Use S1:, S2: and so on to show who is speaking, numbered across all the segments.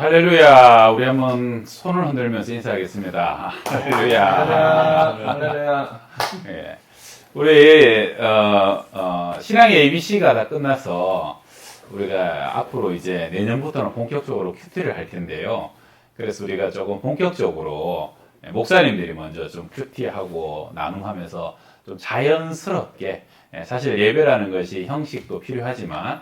S1: 할렐루야. 우리 한번 손을 흔들면서 인사하겠습니다. 할렐루야.
S2: 할렐루야.
S1: 예. 우리 신앙의 ABC가 다 끝나서 우리가 앞으로 이제 내년부터는 본격적으로 큐티를 할 텐데요. 그래서 우리가 조금 본격적으로 목사님들이 먼저 좀 큐티하고 나눔하면서 좀 자연스럽게, 사실 예배라는 것이 형식도 필요하지만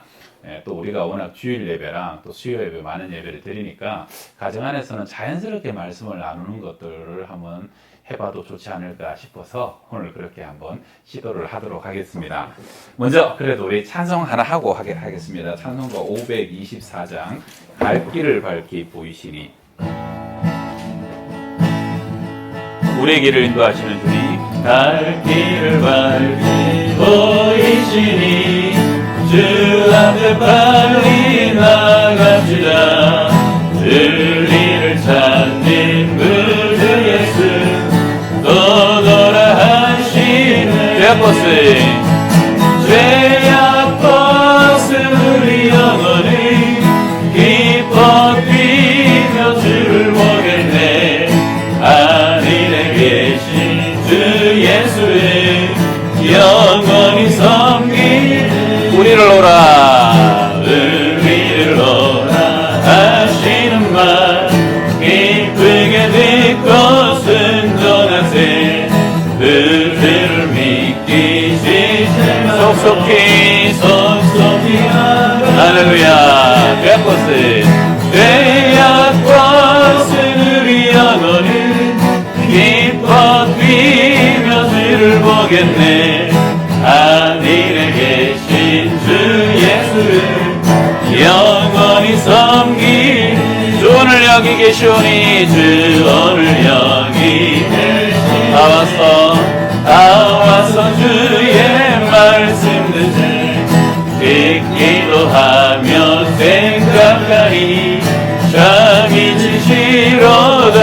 S1: 또 우리가 워낙 주일 예배랑 또 수요 예배 많은 예배를 드리니까 가정 안에서는 자연스럽게 말씀을 나누는 것들을 한번 해봐도 좋지 않을까 싶어서 오늘 그렇게 한번 시도를 하도록 하겠습니다. 먼저 그래도 우리 찬송 하나 하고 하겠습니다. 찬송가 524장 갈 길을 밝히 보이시니, 우리의 길을 인도하시는 주님,
S3: 갈 길을 밝히 보이시니 주 앞에 빨리 나갑시다. 진리를 찾는 구주 예수 또 돌아하시네. 죄악 벗은 우리 영혼이 기뻐 뛰며 주를 보겠네. 하늘에 계신 주 예수를 영원히 섬기네.
S1: 우리를 오라,
S3: 우리를 오라 하시는 말 기쁘게 듣고 순종하세. 그들을 믿기 시작하라. 속속히
S1: 할렐루야.
S3: 죄악 벗은 우리 영혼은 기뻐 뛰며 주를 보겠네. 하늘에 계신 주 예수를 영원히 섬기.
S1: 주 오늘 여기 계시오니, 주
S3: 오늘 여기 계신 다 와서 주의 말씀 듣기도 하며 생각하니 참이 지시로다.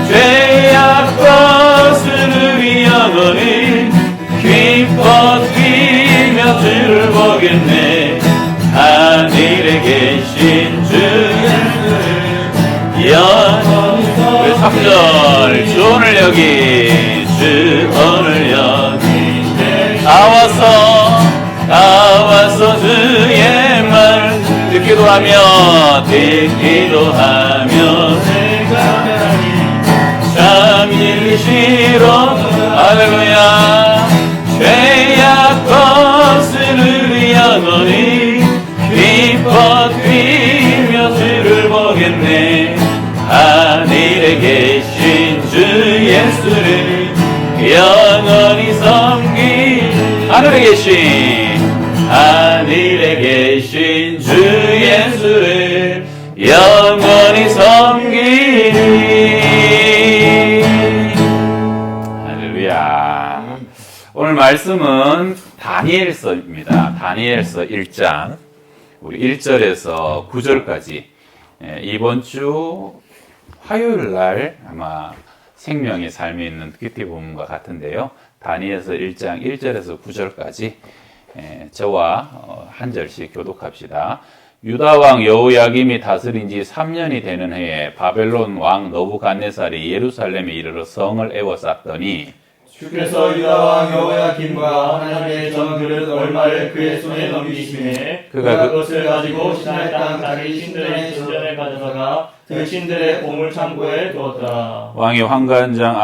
S3: 죄악 벗은 우리 영혼은 기뻐 뛰며 주를 보겠네. 하늘에 계신 주 예수를 영원히
S1: 우리 3절 주 오늘 여기, 주
S3: 오늘 여기
S1: 다 와서
S3: 주의 말
S1: 듣기도 하며
S3: 생각하니 참 일시로.
S1: 할렐루야.
S3: 죄악 벗은 우리 영혼이 기뻐 뛰며 주를 보겠네. 하늘에 계신 주 예수를 영원히 섬기. 하늘에 계신 주 예수를 영원히 섬기니.
S1: 할렐루야. 오늘 말씀은 다니엘서입니다. 다니엘서 1장 우리 1절에서 9절까지 이번 주 화요일 날 아마 생명의 삶이 있는 큐티 본문과 같은데요. 다니엘서 1장 1절에서 9절까지 저와 한 절씩 교독합시다. 유다 왕 여호야김이 다스린 지 3년이 되는 해에 바벨론 왕 너부갓네살이 예루살렘에 이르러 성을 에워쌌더니,
S2: 주께서 유다 왕 여호야김과 하나님의 전그릇 얼마를 그의 손에 넘기시매 그가 그것을 가지고 시나의 땅 자기 신들의 진전에 가져다가 그 신들의 보물 창고에 두었더라.
S1: 왕이 환관장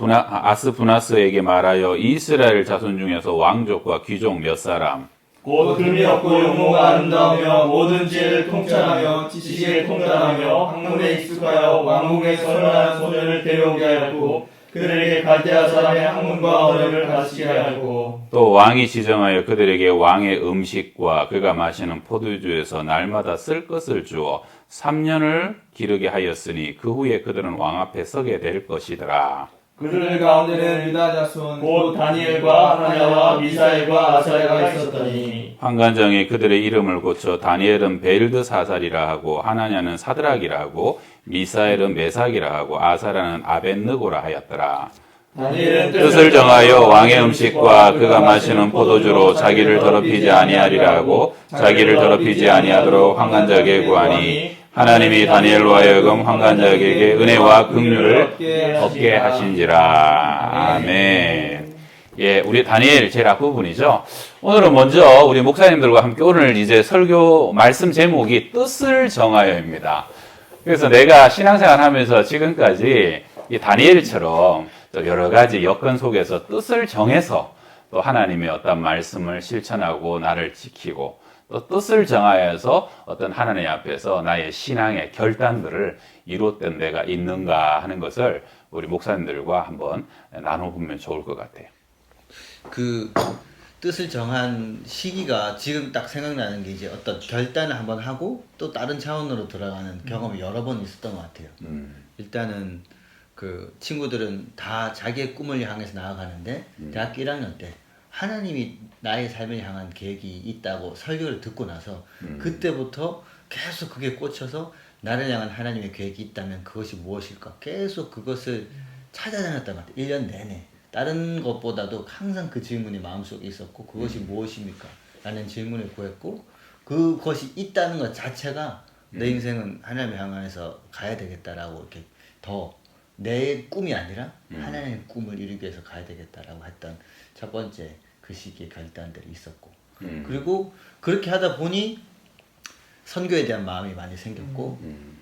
S1: 아스부나스에게 말하여 이스라엘 자손 중에서 왕족과 귀족 몇 사람,
S2: 곧 금이 없고 용모가 아름다우며 모든 지혜를 통찰하며 지식을 통달하며 학문에 익숙하여 왕궁에 선언한 소년을 데려오게 하였고 그들에게 갈대아 사람의 학문과 언어를 가르치게 하였고,
S1: 또 왕이 지정하여 그들에게 왕의 음식과 그가 마시는 포도주에서 날마다 쓸 것을 주어 3년을 기르게 하였으니 그 후에 그들은 왕 앞에 서게 될 것이더라.
S2: 그들 가운데는 유다 자손 곧 다니엘과 하나야와 미사엘과 아사야가 있었더니,
S1: 환관장이 그들의 이름을 고쳐 다니엘은 벨드사살이라 하고 하나냐는 사드락이라 하고 미사엘은 메삭이라 하고 아사라는 아벳느고라 하였더라.
S2: 다니엘은
S3: 뜻을 정하여 왕의 음식과 그가 마시는 포도주로 자기를 더럽히지 아니하리라 하고 자기를 더럽히지 아니하도록 환관자에게 구하니 하나님이 다니엘로 하여금 환관자에게 은혜와 긍휼을 얻게 하신지라. 아멘. 예, 우리 다니엘 제일 앞부분이죠. 오늘은 먼저 우리 목사님들과 함께 오늘 이제 설교 말씀 제목이 뜻을 정하여입니다. 그래서 내가 신앙생활 하면서 지금까지 이 다니엘처럼 또 여러 가지 여건 속에서 뜻을 정해서 또 하나님의 어떤 말씀을 실천하고 나를 지키고 또 뜻을 정하여서 어떤 하나님 앞에서 나의 신앙의 결단들을 이뤘던 데가 있는가 하는 것을 우리 목사님들과 한번 나눠보면 좋을 것 같아요.
S4: 그 뜻을 정한 시기가 지금 딱 생각나는 게 이제 어떤 결단을 한번 하고 또 다른 차원으로 들어가는 경험이 여러 번 있었던 것 같아요. 일단은 그 친구들은 다 자기의 꿈을 향해서 나아가는데 대학교 1학년 때 하나님이 나의 삶을 향한 계획이 있다고 설교를 듣고 나서 그때부터 계속 그게 꽂혀서 나를 향한 하나님의 계획이 있다면 그것이 무엇일까? 계속 그것을 찾아다녔단 말이에요. 1년 내내. 다른 것보다도 항상 그 질문이 마음속에 있었고 그것이 무엇입니까? 라는 질문을 구했고 그것이 있다는 것 자체가 내 인생은 하나님을 향해서 가야 되겠다라고 이렇게 더 내 꿈이 아니라 하나님의 꿈을 이루기 위해서 가야 되겠다라고 했던 첫 번째 그 시기의 결단들이 있었고 그리고 그렇게 하다 보니 선교에 대한 마음이 많이 생겼고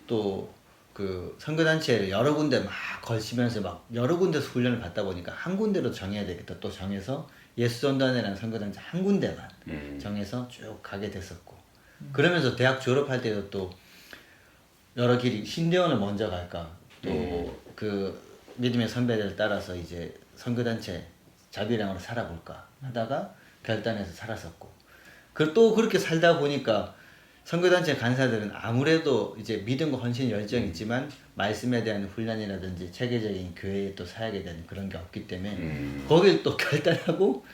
S4: 또 그 선교단체를 여러 군데 막 걸치면서 막 여러 군데서 훈련을 받다 보니까 한 군데로 정해야 되겠다 또 정해서 예수전단회라는 선교단체 한 군데만 정해서 쭉 가게 됐었고 그러면서 대학 졸업할 때도 또 여러 길이 신대원을 먼저 갈까 또 그 믿음의 선배들을 따라서 이제 선교단체 자비량으로 살아볼까 하다가 결단해서 살았었고 또 그렇게 살다 보니까 선교단체 간사들은 아무래도 이제 믿음과 헌신 열정이 있지만 말씀에 대한 훈련이라든지 체계적인 교회의 또 사역에 대한 그런 게 없기 때문에 거길 또 결단하고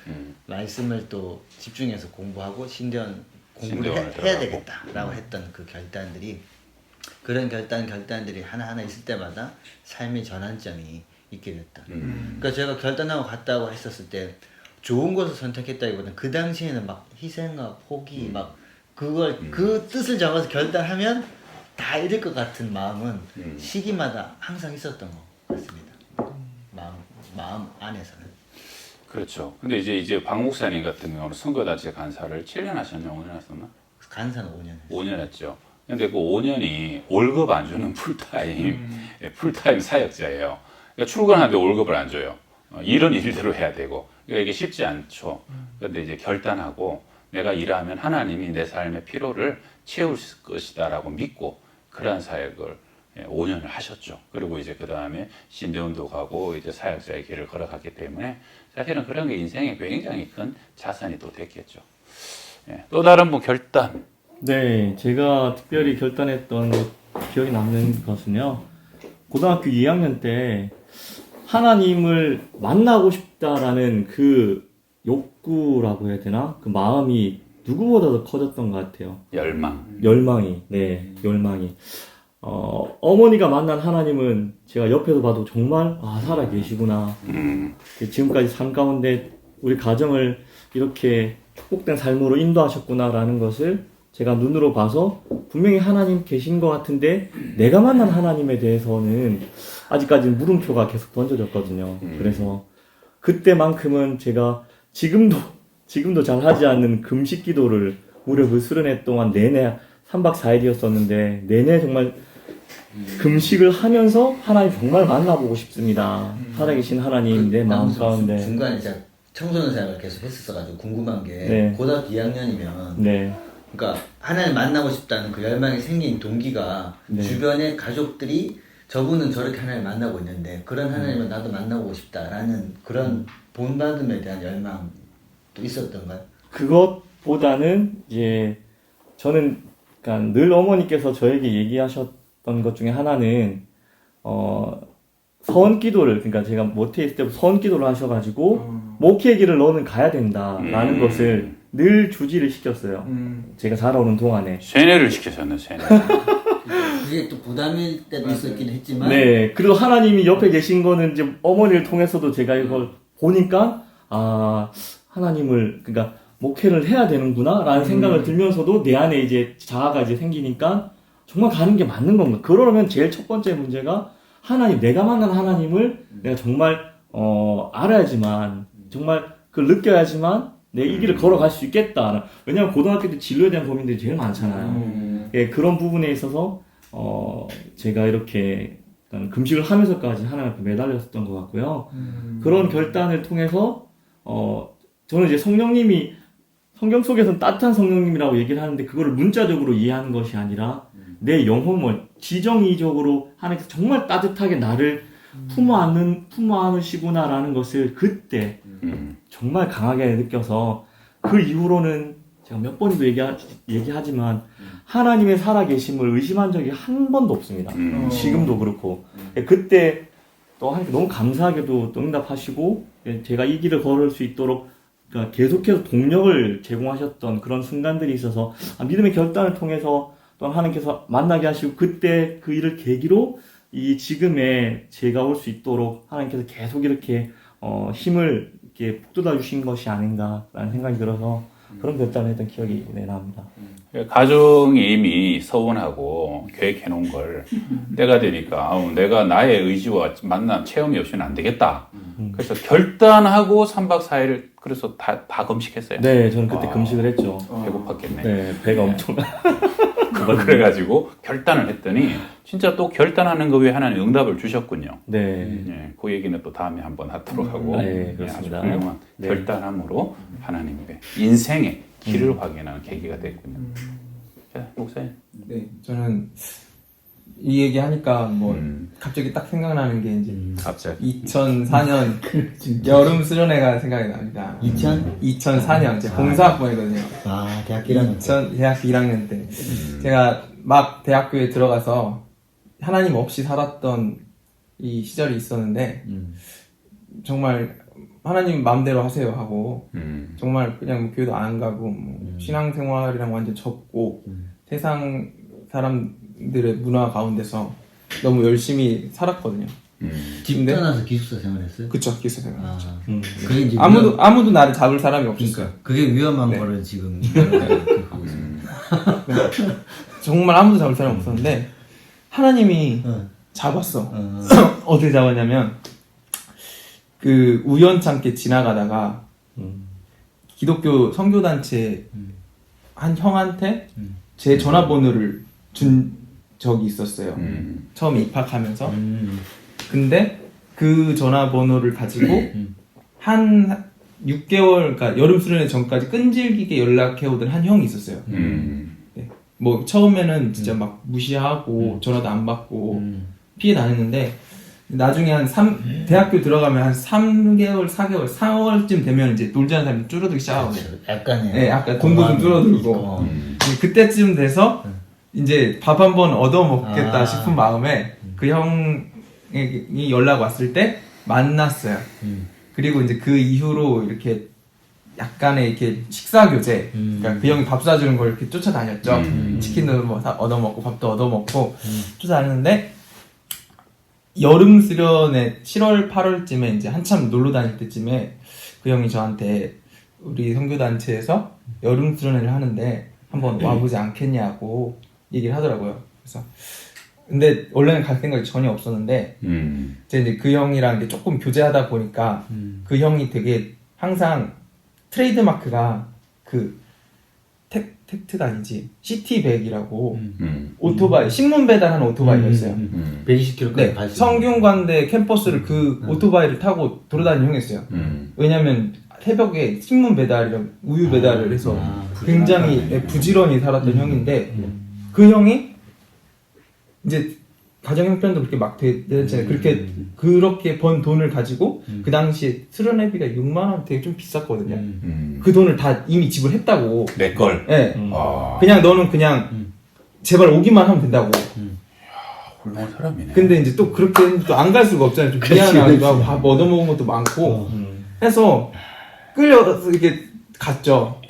S4: 말씀을 또 집중해서 공부하고 신대원 공부를 해야 되겠다라고 했던 그 결단들이 그런 결단들이 하나하나 있을 때마다 삶의 전환점이 있게 됐다. 그러니까 제가 결단하고 갔다고 했었을 때 좋은 것을 선택했다기보다는 그 당시에는 막 희생과 포기 막 그걸 그 뜻을 정해서 결단하면 다 이룰 것 같은 마음은 시기마다 항상 있었던 것 같습니다. 마음 안에서는.
S1: 그렇죠. 근데 이제 박 목사님 같은 경우는 선교단체 간사를 7년 하셨나 5년 하셨나?
S4: 간사는 5년.
S1: 5년 했죠. 근데 그 5년이 월급 안 주는 풀타임 사역자예요. 그러니까 출근하는데 월급을 안 줘요. 일은 일대로 해야 되고. 그러니까 이게 쉽지 않죠. 근데 이제 결단하고 내가 일하면 하나님이 내 삶의 피로를 채울 것이다라고 믿고 그러한 사역을 5년을 하셨죠. 그리고 이제 그 다음에 신대원도 가고 이제 사역자의 길을 걸어갔기 때문에 사실은 그런 게 인생에 굉장히 큰 자산이 또 됐겠죠. 또 다른 분 결단.
S2: 네, 제가 특별히 결단했던 기억에 남는 것은요. 고등학교 2학년 때 하나님을 만나고 싶다라는 그 욕구라고 해야 되나? 그 마음이 누구보다도 커졌던 것 같아요. 열망이. 네, 열망이. 어머니가 만난 하나님은 제가 옆에서 봐도 정말, 살아 계시구나. 지금까지 삶 가운데 우리 가정을 이렇게 축복된 삶으로 인도하셨구나라는 것을 제가 눈으로 봐서 분명히 하나님 계신 것 같은데 내가 만난 하나님에 대해서는 아직까지는 물음표가 계속 던져졌거든요. 그래서 그때만큼은 제가 지금도 잘 하지 않는 금식 기도를 무려 그 수련회 동안 내내 3박 4일이었었는데 내내 정말 금식을 하면서 하나님 정말 만나보고 싶습니다. 살아계신 하나님 내 마음 가운데.
S4: 중간에 제가 청소년 생활을 계속 했었어가지고 궁금한 게
S2: 네.
S4: 고등학교 2학년이면
S2: 네.
S4: 그러니까 하나님 만나고 싶다는 그 열망이 생긴 동기가
S2: 네.
S4: 주변의 가족들이 저분은 저렇게 하나님 만나고 있는데 그런 하나님을 나도 만나보고 싶다라는 그런 본받음에 대한 열망도 있었던가요?
S2: 그것보다는 이제 저는 그러니까 늘 어머니께서 저에게 얘기하셨던 것 중에 하나는 서원기도를 그러니까 제가 모태에 있을 때부터 서원기도를 하셔가지고 목회 길을 너는 가야 된다라는 것을 늘 주지를 시켰어요. 제가 자라오는 동안에
S1: 세뇌를 시키셨네, 세뇌.
S4: 그게 또 부담일 때도 있었긴 했지만
S2: 네, 그리고 하나님이 옆에 계신 거는 이제 어머니를 통해서도 제가 이걸 보니까 아 하나님을 그러니까 목회를 해야 되는구나라는 생각을 들면서도 내 안에 이제 자아가 이제 생기니까 정말 가는 게 맞는 건가? 그러면 제일 첫 번째 문제가 하나님, 내가 만난 하나님을 내가 정말 알아야지만 정말 그걸 느껴야지만 내 이 길을 걸어갈 수 있겠다. 왜냐하면 고등학교 때 진로에 대한 고민들이 제일 많잖아요. 예, 그런 부분에 있어서 제가 이렇게 금식을 하면서까지 하나님 앞에 매달렸었던 것 같고요. 그런 결단을 통해서 저는 이제 성령님이 성경 속에서는 따뜻한 성령님이라고 얘기를 하는데 그거를 문자적으로 이해하는 것이 아니라 내 영혼을 지정의적으로 하나님께서 정말 따뜻하게 나를 품어 안으시구나라는 것을 그때 정말 강하게 느껴서 그 이후로는 제가 몇 번도 얘기하지만 하나님의 살아계심을 의심한 적이 한 번도 없습니다. 지금도 그렇고 그때 또 하나님께 너무 감사하게도 또 응답하시고 제가 이 길을 걸을 수 있도록 그러니까 계속해서 동력을 제공하셨던 그런 순간들이 있어서 믿음의 결단을 통해서 또 하나님께서 만나게 하시고 그때 그 일을 계기로 이 지금의 제가 올 수 있도록 하나님께서 계속 이렇게 힘을 이렇게 북돋아 주신 것이 아닌가라는 생각이 들어서 그런 결단을 했던 기억이 납니다.
S3: 가정이 이미 서운하고 계획해 놓은 걸 때가 되니까 내가 나의 의지와 만난 체험이 없이는 안 되겠다. 그래서 결단하고 3박 4일 그래서 다 금식했어요.
S2: 네, 저는 그때 금식을 했죠.
S3: 배고팠겠네.
S2: 네, 배가 엄청
S3: 그래가지고 결단을 했더니 진짜 또 결단하는 거 위에 하나님 응답을 주셨군요.
S2: 네.
S3: 예, 그 얘기는 또 다음에 한번 하도록 하고
S2: 네, 그렇습니다.
S3: 아주 훌륭한
S2: 네.
S3: 결단함으로 하나님의 인생의 길을 확인하는 계기가 됐군요. 자, 목사님.
S5: 네, 저는 이 얘기 하니까 뭐 갑자기 딱 생각나는 게 이제
S3: 갑자기
S5: 2004년 여름 수련회가 생각이 납니다. 2004년 제 봉사학번이거든요.
S4: 아 대학교 1학년 때
S5: 대학교 1학년 때 제가 막 대학교에 들어가서 하나님 없이 살았던 이 시절이 있었는데 정말 하나님 마음대로 하세요 하고 정말 그냥 교회도 안 가고 뭐 신앙생활이랑 완전 접고 세상 사람들의 문화 가운데서 너무 열심히 살았거든요.
S4: 집
S5: 근데-
S4: 떠나서 기숙사 생활했어요?
S5: 그쵸, 기숙사 생활.
S4: 아, 그게 이제
S5: 아무도 나를 잡을 사람이 없었어요.
S4: 그러니까 그게 위험한
S5: 네.
S4: 거를 지금 하고 있습니다.
S5: 정말 아무도 잡을 사람이 없었는데 하나님이 잡았어. 어떻게 잡았냐면 그 우연찮게 지나가다가 기독교 선교단체 한 형한테 제 전화번호를 준 적이 있었어요. 처음 입학하면서. 근데 그 전화번호를 가지고 한 6개월, 그러니까 여름 수련회 전까지 끈질기게 연락해오던 한 형이 있었어요. 네. 뭐 처음에는 진짜 막 무시하고 전화도 안 받고 피해 다녔는데 나중에 대학교 들어가면 한 3개월, 4개월, 4월쯤 되면 이제 놀자는 사람이 줄어들기 시작하거든요.
S4: 약간의
S5: 네, 약간 돈도 좀 줄어들고. 그때쯤 돼서 이제 밥 한 번 얻어먹겠다 싶은 마음에 그 형이 연락 왔을 때 만났어요. 그리고 이제 그 이후로 이렇게 약간의 이렇게 식사 교제, 그러니까 그 형이 밥 사주는 걸 이렇게 쫓아다녔죠. 치킨도 뭐 얻어먹고 밥도 얻어먹고 쫓아다녔는데 여름 수련회 7월, 8월쯤에 이제 한참 놀러 다닐 때쯤에 그 형이 저한테 우리 선교단체에서 여름 수련회를 하는데 한번 와보지 않겠냐고 얘기를 하더라고요. 그래서 근데 원래는 갈 생각이 전혀 없었는데 제가 이제 그 형이랑 이제 조금 교제하다 보니까 그 형이 되게 항상 트레이드 마크가 그 텍트가 아니지 시티백이라고 오토바이 신문 배달하는 오토바이가 있어요.
S4: 120km까지
S5: 네,
S4: 갈 수 있는
S5: 성균관대 캠퍼스를 그 오토바이를 타고 돌아다니는 형이었어요. 왜냐면 새벽에 신문 배달이랑 우유 배달을 해서 굉장히 부지런히 살았던 형인데 그 형이 이제 가정 형편도 그렇게 막 되잖아요. 그렇게 번 돈을 가지고 그 당시에 수련회비가 6만 원 되게 좀 비쌌거든요. 그 돈을 다 이미 지불했다고.
S3: 내 걸.
S5: 네. 그냥 너는 그냥 제발 오기만 하면 된다고.
S3: 훌륭한 사람이네.
S5: 근데 이제 또 그렇게 또 안 갈 수가 없잖아요. 좀 미안하기도 하고 밥 얻어먹은 것도 많고 해서 끌려서 이렇게 갔죠.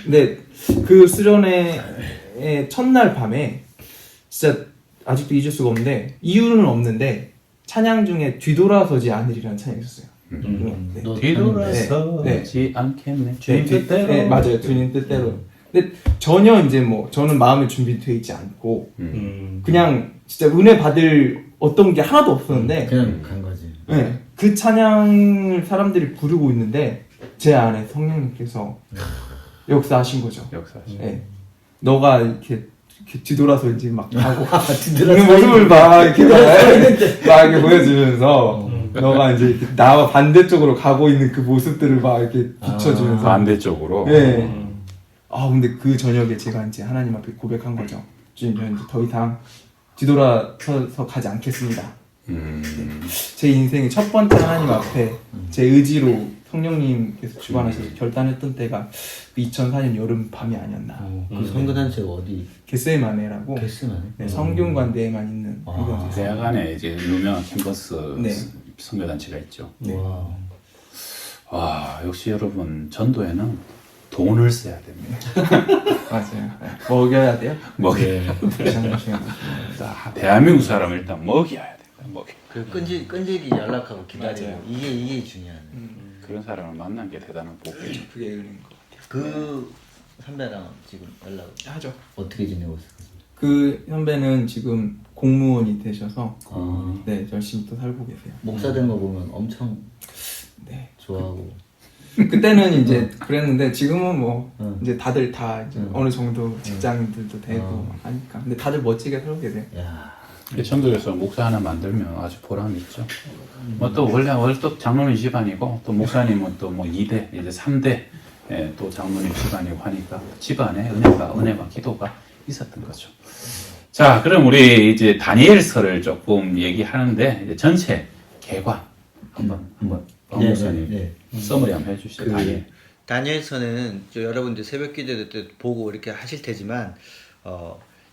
S5: 근데 그 수련회의 첫날 밤에 진짜 아직도 잊을 수가 없는데 이유는 없는데 찬양 중에 뒤돌아서지 않으리라는 찬양이 있었어요. 네.
S4: 너
S1: 뒤돌아서지 않겠네. 주님 뜻대로.
S5: 네, 맞아요. 주님 뜻대로. 근데 전혀 이제 뭐 저는 마음에 준비되어 있지 않고 그냥 진짜 은혜 받을 어떤 게 하나도 없었는데
S4: 그냥 간 거지.
S5: 네, 그 찬양을 사람들이 부르고 있는데 제 안에 성령님께서 역사하신 거죠.
S1: 역사하시고.
S5: 네. 너가 이렇게 뒤돌아서 이제 막 하고
S4: 뒤돌아서
S5: 있는 모습을 막 이렇게 막 이렇게 보여주면서 너가 이제 이렇게 나와 반대쪽으로 가고 있는 그 모습들을 막 이렇게 비춰주면서
S1: 반대쪽으로.
S5: 네. 아 근데 그 저녁에 제가 이제 하나님 앞에 고백한 거죠. 주님 저는 이제 더 이상 뒤돌아서서 가지 않겠습니다. 제 인생의 첫 번째 하나님 앞에 제 의지로 성령님께서 주관하셔서 결단했던 때가 2004년 여름 밤이 아니었나.
S4: 그 선교단체가 어디?
S5: 겟세마네라고
S4: 게스만에?
S5: 네, 성균관 내에만 있는
S4: 아.
S5: 성교단체.
S1: 대학 안에 이제 유명한 캠퍼스
S5: 네.
S1: 선교단체가 있죠.
S5: 네.
S4: 와.
S1: 와, 역시 여러분 전도에는 돈을 써야 됩니다.
S5: 맞아요. 네. 먹여야 돼요.
S1: 대한민국 사람을 일단 먹여야 돼. 먹여.
S4: 그 끈질기 연락하고 기다리고
S5: 맞아요.
S4: 이게 중요한.
S1: 그런 사람을 만난 게 대단한 복이죠.
S5: 그게 은혜인 것 같아요.
S4: 그 선배랑 지금 연락
S5: 하죠.
S4: 어떻게 지내고 있어요?
S5: 그 선배는 지금 공무원이 되셔서
S4: 아.
S5: 네 열심히 또 살고 계세요.
S4: 목사 된 거 보면 엄청
S5: 네.
S4: 좋아하고.
S5: 그때는 이제 그랬는데 지금은 뭐
S4: 응.
S5: 이제 다들 다 이제
S4: 응.
S5: 어느 정도 직장들도 되고
S4: 응.
S5: 막 하니까 근데 다들 멋지게 살고 계세요.
S4: 야.
S1: 천도에서 목사 하나 만들면 아주 보람 있죠. 뭐 또 원래 또 장로님 집안이고 또 목사님은 또 뭐 2대 이제 3대 예, 또 장로님 집안이고 하니까 집안에 은혜와 기도가 있었던 거죠. 자, 그럼 우리 이제 다니엘서를 조금 얘기하는데 이제 전체 개관 한번 박 목사님
S4: 네.
S1: 서머리 한번 해주시죠.
S4: 그
S1: 다니엘.
S4: 다니엘서는 여러분들 새벽 기도 때 보고 이렇게 하실 테지만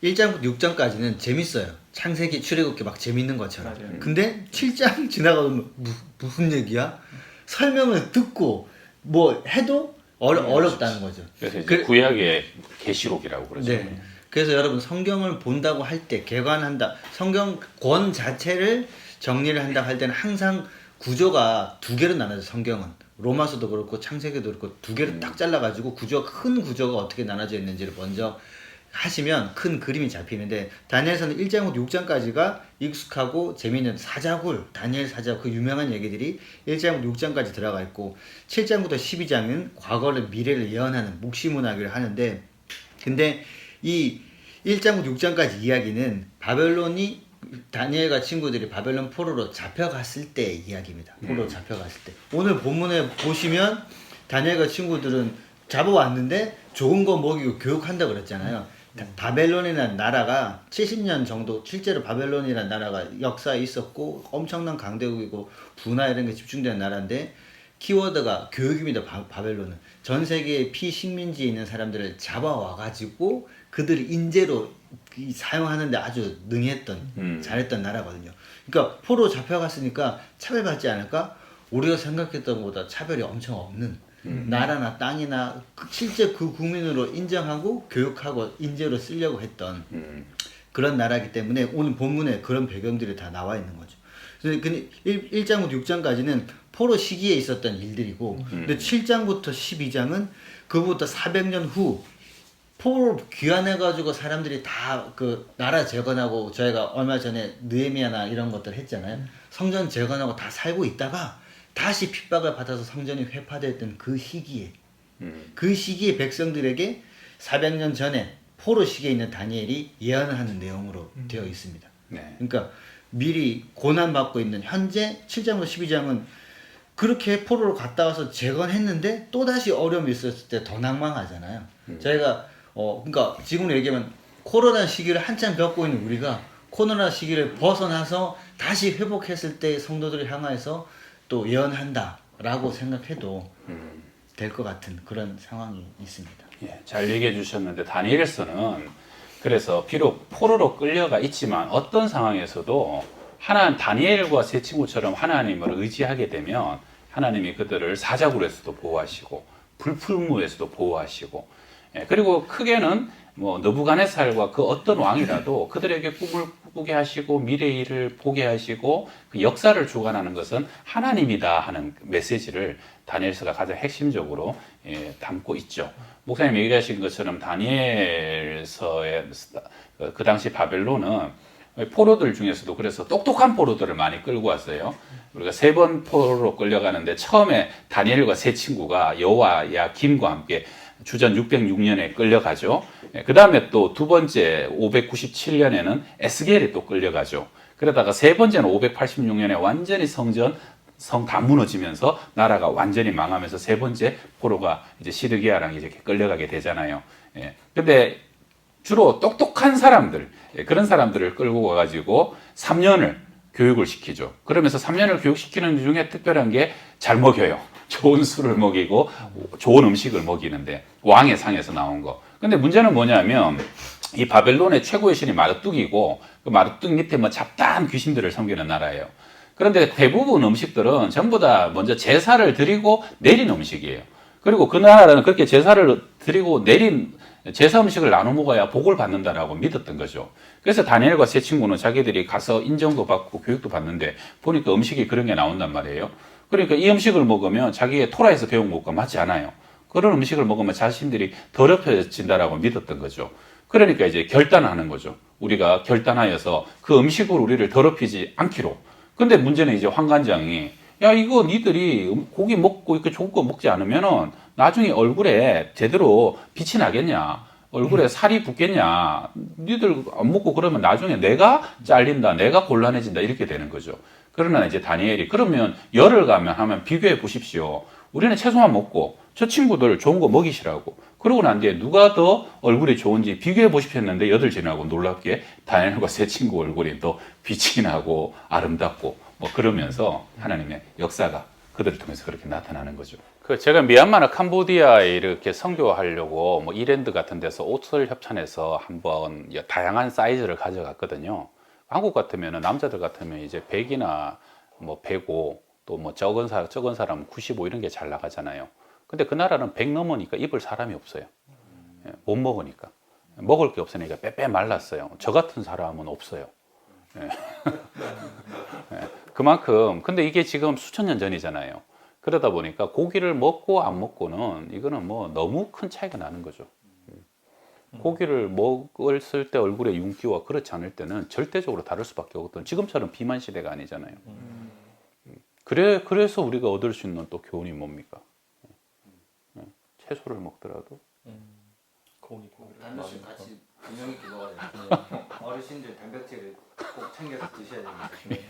S4: 1장부터 6장까지는 재밌어요. 창세기 출애굽기 막 재밌는 것처럼.
S5: 맞아요.
S4: 근데 7장 지나가면 무슨 얘기야? 설명을 듣고 뭐 해도 어렵다는 거죠.
S1: 그래서 이제 구약의 계시록이라고 그러죠.
S4: 네. 그래서 여러분 성경을 본다고 할 때 개관한다. 성경 권 자체를 정리를 한다 할 때는 항상 구조가 두 개로 나눠져. 성경은 로마서도 그렇고 창세기도 그렇고 두 개로 딱 잘라가지고 큰 구조가 어떻게 나눠져 있는지를 먼저 하시면 큰 그림이 잡히는데 다니엘서는 1장부터 6장까지가 익숙하고 재미있는 사자굴, 다니엘 사자굴 그 유명한 얘기들이 1장부터 6장까지 들어가 있고 7장부터 12장은 과거를 미래를 예언하는 묵시문학을 하는데 근데 이 1장부터 6장까지 이야기는 바벨론이 다니엘과 친구들이 바벨론 포로로 잡혀갔을 때 이야기입니다. 포로로 잡혀갔을 때 오늘 본문에 보시면 다니엘과 친구들은 잡아왔는데 좋은 거 먹이고 교육한다고 그랬잖아요. 바벨론이라는 나라가 70년 정도 실제로 바벨론이라는 나라가 역사에 있었고 엄청난 강대국이고 분화 이런 게 집중된 나라인데 키워드가 교육입니다. 바벨론은 전 세계의 피식민지에 있는 사람들을 잡아와가지고 그들을 인재로 사용하는데 아주 능했던 잘했던 나라거든요. 그러니까 포로 잡혀갔으니까 차별받지 않을까? 우리가 생각했던 것보다 차별이 엄청 없는 나라나 땅이나 실제 그 국민으로 인정하고 교육하고 인재로 쓰려고 했던 그런 나라이기 때문에 오늘 본문에 그런 배경들이 다 나와 있는 거죠. 그래서 1장부터 6장까지는 포로 시기에 있었던 일들이고 근데 7장부터 12장은 그부터 400년 후 포로 귀환해가지고 사람들이 다 그 나라 재건하고 저희가 얼마 전에 느헤미야나 이런 것들 했잖아요. 성전 재건하고 다 살고 있다가 다시 핍박을 받아서 성전이 회파됐던 그 시기에 그 시기에 백성들에게 400년 전에 포로 시기에 있는 다니엘이 예언을 하는 내용으로 되어 있습니다.
S1: 네.
S4: 그러니까 미리 고난받고 있는 현재 7장부터 12장은 그렇게 포로로 갔다 와서 재건했는데 또다시 어려움이 있었을 때 더 낭망하잖아요. 저희가 그러니까 지금으로 얘기하면 코로나 시기를 한참 겪고 있는 우리가 코로나 시기를 벗어나서 다시 회복했을 때 성도들을 향해서 또 예언한다라고 생각해도 될 것 같은 그런 상황이 있습니다.
S1: 예, 잘 얘기해 주셨는데 다니엘서는 그래서 비록 포로로 끌려가 있지만 어떤 상황에서도 다니엘과 세 친구처럼 하나님을 의지하게 되면 하나님이 그들을 사자굴에서도 보호하시고 불풀무에서도 보호하시고 그리고 크게는 뭐 느부갓네살과 그 어떤 왕이라도 그들에게 꿈을 꿈꾸게 하시고 미래의 일을 보게 하시고 그 역사를 주관하는 것은 하나님이다 하는 메시지를 다니엘서가 가장 핵심적으로 담고 있죠. 목사님 얘기하신 것처럼 다니엘서의 그 당시 바벨론은 포로들 중에서도 그래서 똑똑한 포로들을 많이 끌고 왔어요. 우리가 3번 포로로 끌려가는데 처음에 다니엘과 세 친구가 여호와 야김과 함께 주전 606년에 끌려가죠. 그 다음에 또 두 번째 597년에는 에스겔이 또 끌려가죠. 그러다가 세 번째는 586년에 완전히 성 다 무너지면서 나라가 완전히 망하면서 세 번째 포로가 이제 시드기야랑 이제 끌려가게 되잖아요. 근데 주로 똑똑한 사람들, 그런 사람들을 끌고 와가지고 3년을 교육을 시키죠. 그러면서 3년을 교육시키는 중에 특별한 게 잘 먹여요. 좋은 술을 먹이고 좋은 음식을 먹이는데 왕의 상에서 나온 거. 근데 문제는 뭐냐면 이 바벨론의 최고의 신이 마르뚝이고 그 마르뚝 밑에 뭐 잡다한 귀신들을 섬기는 나라예요. 그런데 대부분 음식들은 전부 다 먼저 제사를 드리고 내린 음식이에요. 그리고 그 나라는 그렇게 제사를 드리고 내린 제사 음식을 나눠 먹어야 복을 받는다라고 믿었던 거죠. 그래서 다니엘과 세 친구는 자기들이 가서 인정도 받고 교육도 받는데 보니까 음식이 그런 게 나온단 말이에요. 그러니까 이 음식을 먹으면 자기의 토라에서 배운 것과 맞지 않아요. 그런 음식을 먹으면 자신들이 더럽혀진다라고 믿었던 거죠. 그러니까 이제 결단하는 거죠. 우리가 결단하여서 그 음식으로 우리를 더럽히지 않기로. 근데 문제는 이제 환관장이 야 이거 니들이 고기 먹고 이렇게 좋은 거 먹지 않으면은 나중에 얼굴에 제대로 빛이 나겠냐, 얼굴에 살이 붙겠냐, 니들 안 먹고 그러면 나중에 내가 잘린다, 내가 곤란해진다 이렇게 되는 거죠. 그러나 이제 다니엘이 그러면 열흘 가면 하면 비교해 보십시오. 우리는 채소만 먹고 저 친구들 좋은 거 먹이시라고. 그러고 난 뒤에 누가 더 얼굴이 좋은지 비교해 보십시오 했는데 8일 지나고 놀랍게 다니엘과 세 친구 얼굴이 또 빛이 나고 아름답고 뭐 그러면서 하나님의 역사가 그들을 통해서 그렇게 나타나는 거죠. 그 제가 미얀마나 캄보디아에 이렇게 선교하려고 뭐 이랜드 같은 데서 옷을 협찬해서 한번 다양한 사이즈를 가져갔거든요. 한국 같으면 남자들 같으면 이제 100이나 뭐 105 또 뭐 적은 사람 95 이런 게 잘 나가잖아요. 근데 그 나라는 100 넘으니까 입을 사람이 없어요. 못 먹으니까. 먹을 게 없으니까 빼빼 말랐어요. 저 같은 사람은 없어요. 그만큼 근데 이게 지금 수천 년 전이잖아요. 그러다 보니까 고기를 먹고 안 먹고는 이거는 뭐 너무 큰 차이가 나는 거죠. 고기를 먹었을 때 얼굴에 윤기와 그렇지 않을 때는 절대적으로 다를 수밖에 없거든. 지금처럼 비만 시대가 아니잖아요. 그래서 우리가 얻을 수 있는 또 교훈이 뭡니까? 채소를 먹더라도
S2: 고기.
S4: 단무지 같이 분명히 기도가 어르신들 단백질을 꼭 챙겨서 드셔야 됩니다.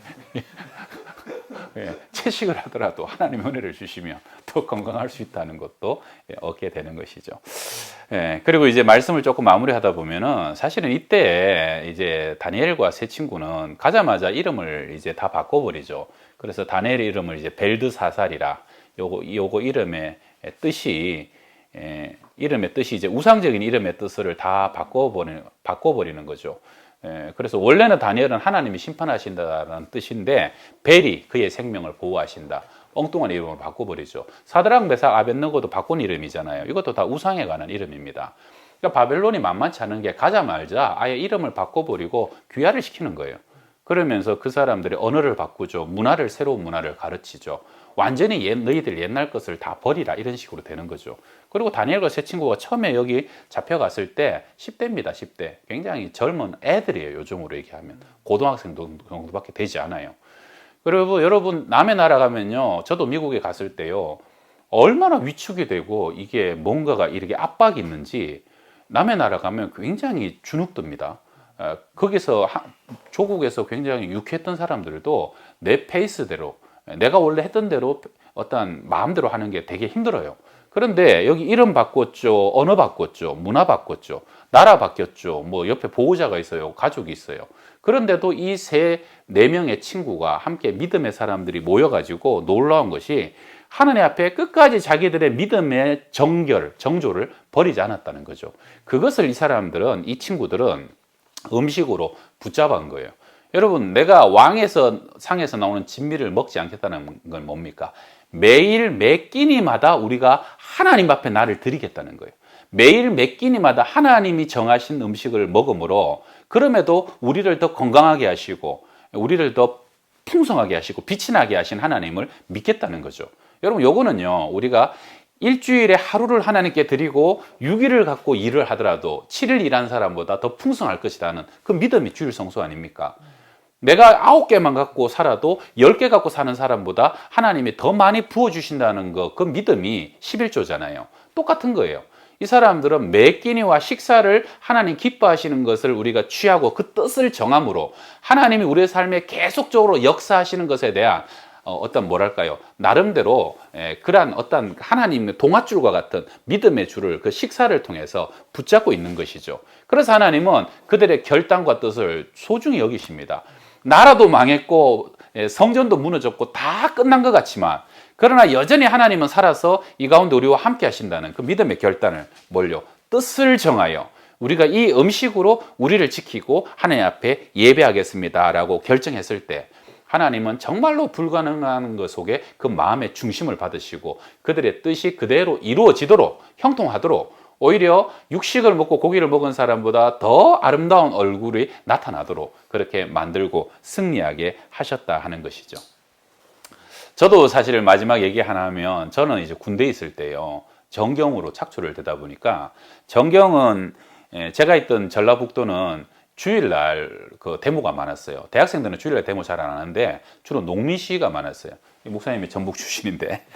S1: 채식을 하더라도 하나님의 은혜를 주시면 더 건강할 수 있다는 것도 얻게 되는 것이죠. 그리고 이제 말씀을 조금 마무리하다 보면은 사실은 이때 이제 다니엘과 세 친구는 가자마자 이름을 이제 다 바꿔버리죠. 그래서 다니엘의 이름을 이제 벨드사살이라 요거 이름의 뜻이 이제 우상적인 이름의 뜻을 다 바꿔버리는 거죠. 그래서 원래는 다니엘은 하나님이 심판하신다는 뜻인데 벨이 그의 생명을 보호하신다. 엉뚱한 이름을 바꿔버리죠. 사드락 메삭 아벳느고도 바꾼 이름이잖아요. 이것도 다 우상에 관한 이름입니다. 그러니까 바벨론이 만만치 않은 게 가자마자 아예 이름을 바꿔버리고 귀화를 시키는 거예요. 그러면서 그 사람들의 언어를 바꾸죠. 새로운 문화를 가르치죠. 완전히 너희들 옛날 것을 다 버리라 이런 식으로 되는 거죠. 그리고 다니엘과 세 친구가 처음에 여기 잡혀갔을 때 10대입니다. 10대. 굉장히 젊은 애들이에요. 요즘으로 얘기하면. 고등학생 정도밖에 되지 않아요. 그리고 여러분 남의 나라 가면요. 저도 미국에 갔을 때요. 얼마나 위축이 되고 이게 뭔가가 이렇게 압박이 있는지 남의 나라 가면 굉장히 주눅듭니다. 거기서 조국에서 굉장히 유쾌했던 사람들도 내 페이스대로 내가 원래 했던 대로 어떤 마음대로 하는 게 되게 힘들어요. 그런데 여기 이름 바꿨죠, 언어 바꿨죠, 문화 바꿨죠, 나라 바뀌었죠, 뭐 옆에 보호자가 있어요, 가족이 있어요. 그런데도 이 네 명의 친구가 함께 믿음의 사람들이 모여가지고 놀라운 것이 하나님 앞에 끝까지 자기들의 믿음의 정조를 버리지 않았다는 거죠. 그것을 이 친구들은 음식으로 붙잡은 거예요. 여러분, 내가 상에서 나오는 진미를 먹지 않겠다는 건 뭡니까? 매일 매 끼니마다 우리가 하나님 앞에 나를 드리겠다는 거예요. 매일 매 끼니마다 하나님이 정하신 음식을 먹음으로 그럼에도 우리를 더 건강하게 하시고 우리를 더 풍성하게 하시고 빛이 나게 하신 하나님을 믿겠다는 거죠. 여러분, 요거는요, 우리가 일주일에 하루를 하나님께 드리고 6일을 갖고 일을 하더라도 7일 일한 사람보다 더 풍성할 것이라는 그 믿음이 주일 성수 아닙니까? 내가 9개만 갖고 살아도 10개 갖고 사는 사람보다 하나님이 더 많이 부어주신다는 거, 그 믿음이 11조잖아요. 똑같은 거예요. 이 사람들은 매 끼니와 식사를 하나님 기뻐하시는 것을 우리가 취하고 그 뜻을 정함으로 하나님이 우리의 삶에 계속적으로 역사하시는 것에 대한 어떤 뭐랄까요, 나름대로 그러한 어떤 하나님의 동아줄과 같은 믿음의 줄을 그 식사를 통해서 붙잡고 있는 것이죠. 그래서 하나님은 그들의 결단과 뜻을 소중히 여기십니다. 나라도 망했고 성전도 무너졌고 다 끝난 것 같지만, 그러나 여전히 하나님은 살아서 이 가운데 우리와 함께 하신다는 그 믿음의 결단을 뜻을 정하여 우리가 이 음식으로 우리를 지키고 하나님 앞에 예배하겠습니다라고 결정했을 때, 하나님은 정말로 불가능한 것 속에 그 마음의 중심을 받으시고 그들의 뜻이 그대로 이루어지도록, 형통하도록, 오히려 육식을 먹고 고기를 먹은 사람보다 더 아름다운 얼굴이 나타나도록 그렇게 만들고 승리하게 하셨다 하는 것이죠. 저도 사실 마지막 얘기 하나 하면, 저는 이제 군대에 있을 때요, 정경으로 착수를 되다 보니까, 정경은 제가 있던 전라북도는 주일날 그 데모가 많았어요. 대학생들은 주일날 데모 잘 안 하는데 주로 농민 시위가 많았어요. 목사님이 전북 출신인데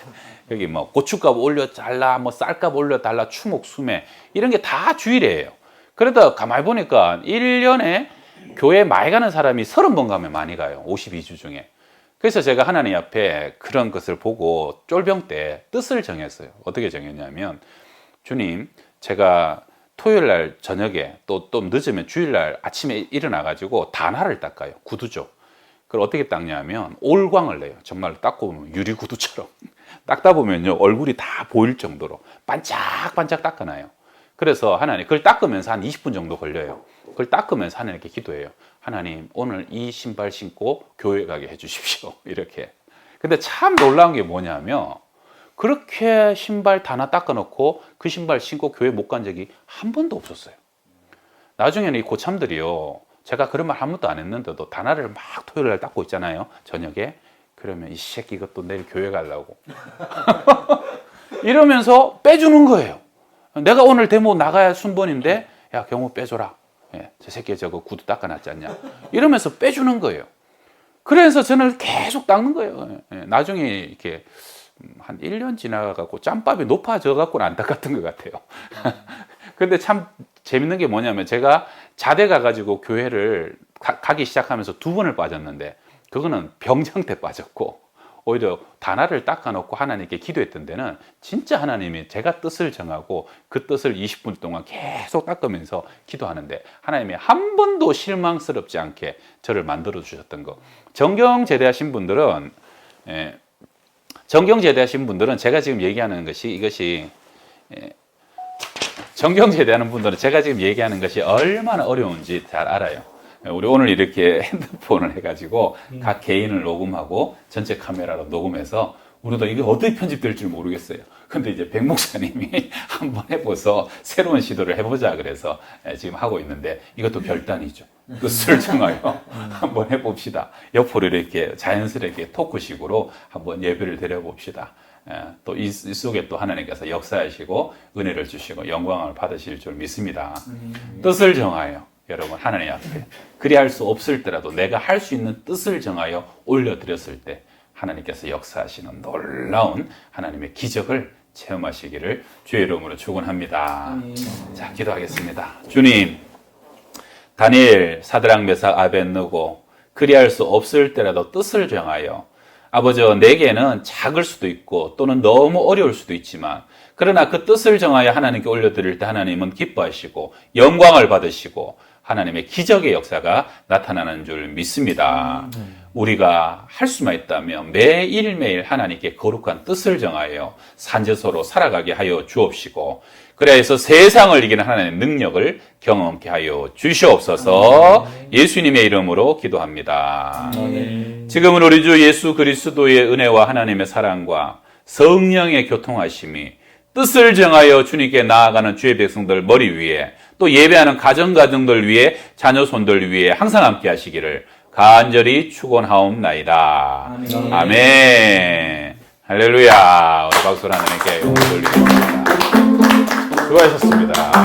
S1: 여기 뭐 고춧값 올려달라, 뭐 쌀값 올려달라, 추목, 수매 이런 게 다 주일이에요. 그러다 가만히 보니까 1년에 교회 많이 가는 사람이 30번 가면 많이 가요. 52주 중에. 그래서 제가 하나님 앞에 그런 것을 보고 쫄병 때 뜻을 정했어요. 어떻게 정했냐면, 주님, 제가 토요일 날 저녁에 또 늦으면 주일 날 아침에 일어나가지고 단화를 닦아요. 구두죠. 그걸 어떻게 닦냐면 올광을 내요. 정말 닦고 보면 유리 구두처럼 닦다 보면요, 얼굴이 다 보일 정도로 반짝반짝 닦아놔요. 그래서 하나님, 그걸 닦으면서 한 20분 정도 걸려요. 그걸 닦으면서 하나님께 기도해요. 하나님, 오늘 이 신발 신고 교회 가게 해주십시오. 이렇게. 근데 참 놀라운 게 뭐냐면, 그렇게 신발 하나 닦아놓고 그 신발 신고 교회 못 간 적이 한 번도 없었어요. 나중에는 이 고참들이요, 제가 그런 말 한 번도 안 했는데도 단화를 막 토요일 날 닦고 있잖아요, 저녁에. 그러면 이 새끼 이것도 내일 교회 가려고 이러면서 빼주는 거예요. 내가 오늘 데모 나가야 순번인데, 야, 경호 빼줘라. 저 새끼 저거 구두 닦아놨지 않냐. 이러면서 빼주는 거예요. 그래서 저는 계속 닦는 거예요. 나중에 이렇게 한 1년 지나가고 짬밥이 높아져 갖고는 안 닦았던 것 같아요. 근데 참 재밌는 게 뭐냐면, 제가 자대 가가지고 교회를 가기 시작하면서 2번을 빠졌는데, 그거는 병장 때 빠졌고, 오히려 단화를 닦아놓고 하나님께 기도했던 데는 진짜 하나님이 제가 뜻을 정하고 그 뜻을 20분 동안 계속 닦으면서 기도하는데 하나님이 한 번도 실망스럽지 않게 저를 만들어 주셨던 거. 정경 제대하신 분들은 제가 지금 얘기하는 것이, 이것이 정경 제대하는 분들은 제가 지금 얘기하는 것이 얼마나 어려운지 잘 알아요. 우리 오늘 이렇게 핸드폰을 해가지고 각 개인을 녹음하고 전체 카메라로 녹음해서 우리도 이게 어떻게 편집될지 모르겠어요. 근데 이제 백 목사님이 한번 해보서 새로운 시도를 해보자 그래서 지금 하고 있는데, 이것도 결단이죠. 뜻을 정하여 한번 해봅시다. 옆으로 이렇게 자연스럽게 토크식으로 한번 예배를 드려봅시다. 또 이 속에 또 하나님께서 역사하시고 은혜를 주시고 영광을 받으실 줄 믿습니다. 뜻을 정하여 여러분 하나님 앞에 그리할 수 없을 때라도 내가 할 수 있는 뜻을 정하여 올려드렸을 때 하나님께서 역사하시는 놀라운 하나님의 기적을 체험하시기를 주의 이름으로 축원합니다. 자, 기도하겠습니다. 주님, 다니엘, 사드락, 메삭, 아벳느고 그리할 수 없을 때라도 뜻을 정하여, 아버지, 내게는 작을 수도 있고 또는 너무 어려울 수도 있지만, 그러나 그 뜻을 정하여 하나님께 올려드릴 때 하나님은 기뻐하시고 영광을 받으시고 하나님의 기적의 역사가 나타나는 줄 믿습니다. 우리가 할 수만 있다면 매일매일 하나님께 거룩한 뜻을 정하여 산제소로 살아가게 하여 주옵시고, 그래서 세상을 이기는 하나님의 능력을 경험케 하여 주시옵소서. 예수님의 이름으로 기도합니다. 지금은 우리 주 예수 그리스도의 은혜와 하나님의 사랑과 성령의 교통하심이 뜻을 정하여 주님께 나아가는 주의 백성들 머리 위에 또 예배하는 가정들 위해 자녀 손들 위해 항상 함께 하시기를 간절히 축원하옵나이다.
S2: 아멘.
S1: 아멘. 할렐루야. 우리 박수로 하나님께 영광을 돌리겠습니다. 수고하셨습니다.